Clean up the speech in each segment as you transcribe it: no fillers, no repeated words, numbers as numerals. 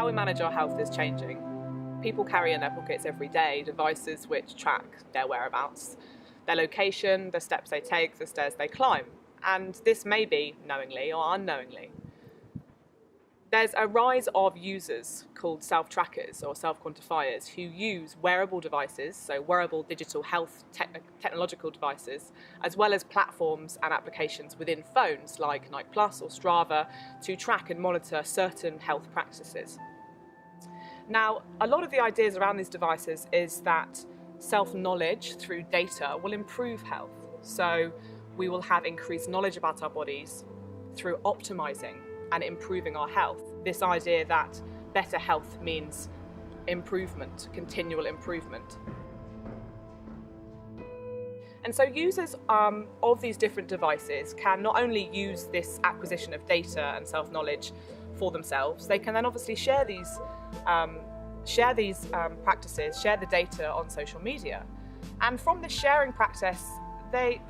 How we manage our health is changing. People carry in their pockets every day devices which track their whereabouts, their location, the steps they take, the stairs they climb. And this may be knowingly or unknowingly. There's a rise of users called self-trackers or self-quantifiers who use wearable devices, so wearable digital health technological devices, as well as platforms and applications within phones like Nike Plus or Strava to track and monitor certain health practices. Now, a lot of the ideas around these devices is that self-knowledge through data will improve health. So we will have increased knowledge about our bodies through optimizing and improving our health. This idea that better health means improvement, continual improvement. And so users of these different devices can not only use this acquisition of data and self-knowledge for themselves, they can then obviously share these practices, share the data on social media. And from this sharing practice, they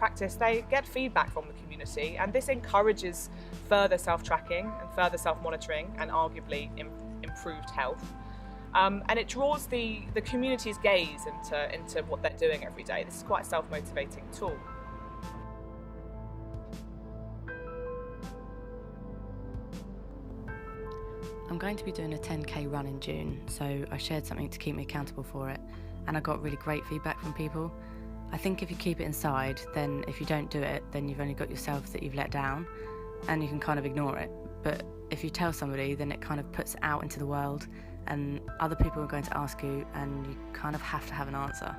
get feedback from the community, and this encourages further self-tracking and further self-monitoring and arguably improved health. And it draws the community's gaze into what they're doing every day. This is quite a self-motivating tool. I'm going to be doing a 10k run in June, so I shared something to keep me accountable for it, and I got really great feedback from people. I think if you keep it inside, then if you don't do it, then you've only got yourself that you've let down, and you can kind of ignore it. But if you tell somebody, then it kind of puts it out into the world, and other people are going to ask you, and you kind of have to have an answer.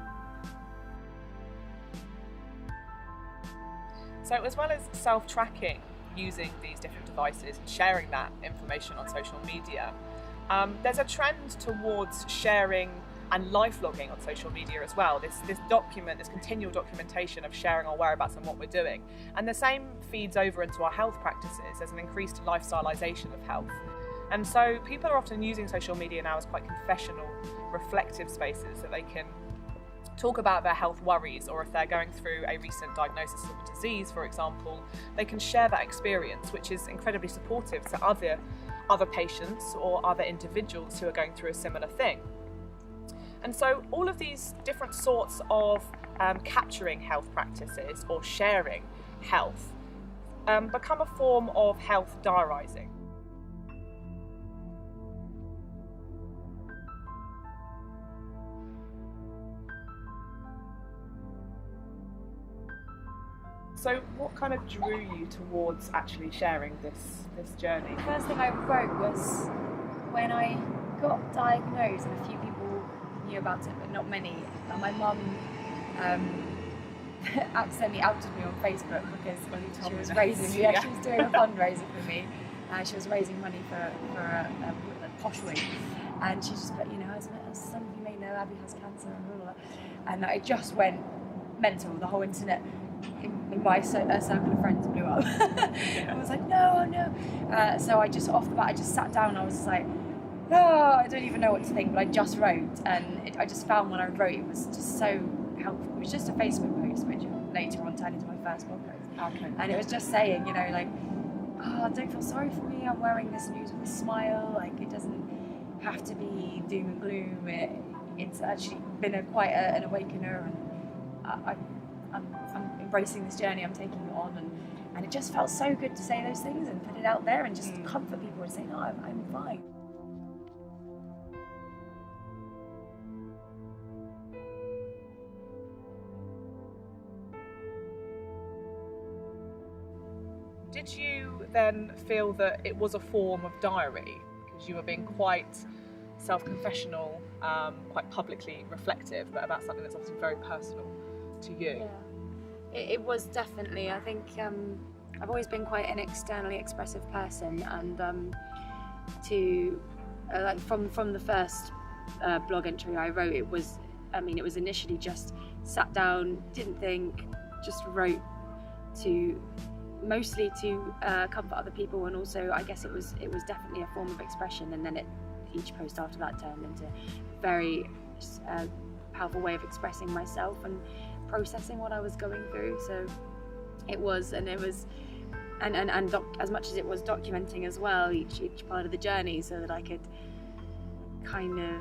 So as well as self-tracking using these different devices and sharing that information on social media, there's a trend towards sharing and life logging on social media as well. This continual documentation of sharing our whereabouts and what we're doing. And the same feeds over into our health practices. There's an increased lifestyleization of health. And so people are often using social media now as quite confessional, reflective spaces that they can talk about their health worries, or if they're going through a recent diagnosis of a disease, for example, they can share that experience, which is incredibly supportive to other patients or other individuals who are going through a similar thing. And so all of these different sorts of capturing health practices or sharing health become a form of health diarising. So what kind of drew you towards actually sharing this journey? The first thing I wrote was when I got diagnosed, and a few people knew about it, but not many. And my mum accidentally outed me on Facebook because she was raising me. Yeah, she was doing a fundraiser for me. She was raising money for a posh wing, and she just put, as some of you may know, Abby has cancer and blah, blah, blah. And I just went mental. The whole internet in my circle of friends blew up. I was like, no. So I just, off the bat, I just sat down and I was just like, I don't even know what to think, but I just wrote, and I just found when I wrote it was just so helpful. It was just a Facebook post, which later on turned into my first blog post. Okay. And it was just saying, don't feel sorry for me, I'm wearing this news with a smile, like it doesn't have to be doom and gloom. It's actually been quite an awakener, and I'm embracing this journey, I'm taking it on, and it just felt so good to say those things and put it out there and just comfort people and say, no, I'm fine. Did you then feel that it was a form of diary because you were being quite self-confessional, quite publicly reflective about something that's obviously very personal to you? Yeah, it was definitely. I think I've always been quite an externally expressive person, and from the first blog entry I wrote, it was initially just sat down, didn't think, just wrote mostly to comfort other people, and also I guess it was definitely a form of expression, and then each post after that turned into a very powerful way of expressing myself and processing what I was going through. So it was as much as it was documenting as well each part of the journey, so that I could kind of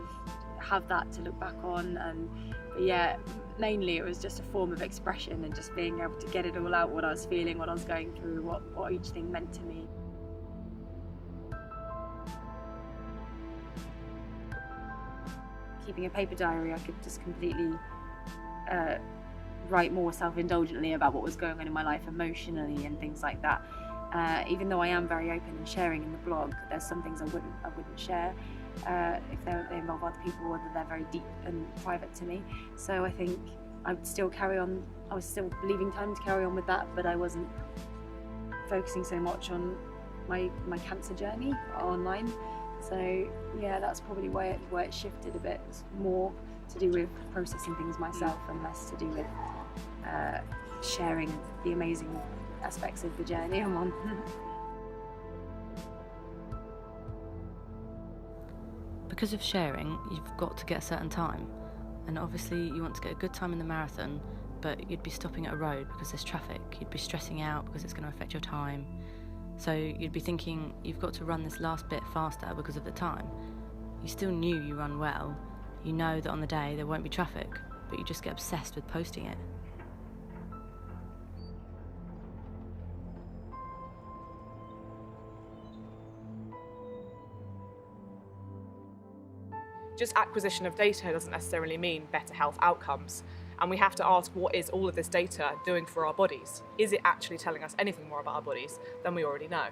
have that to look back on. And but yeah, mainly it was just a form of expression and just being able to get it all out, what I was feeling, what I was going through, what each thing meant to me. Keeping a paper diary, I could just completely write more self-indulgently about what was going on in my life emotionally and things like that. Even though I am very open in sharing in the blog, there's some things I wouldn't share if they involve other people, or they're very deep and private to me. So I think I would still carry on. I was still leaving time to carry on with that, but I wasn't focusing so much on my cancer journey online. So yeah, that's probably where it shifted a bit. It's more to do with processing things myself and less to do with sharing the amazing aspects of the journey I'm on. Because of sharing, you've got to get a certain time, and obviously you want to get a good time in the marathon, but you'd be stopping at a road because there's traffic, you'd be stressing out because it's going to affect your time. So you'd be thinking, you've got to run this last bit faster because of the time. You still knew you run well, you know that on the day there won't be traffic, but you just get obsessed with posting it. Just acquisition of data doesn't necessarily mean better health outcomes. And we have to ask, what is all of this data doing for our bodies? Is it actually telling us anything more about our bodies than we already know?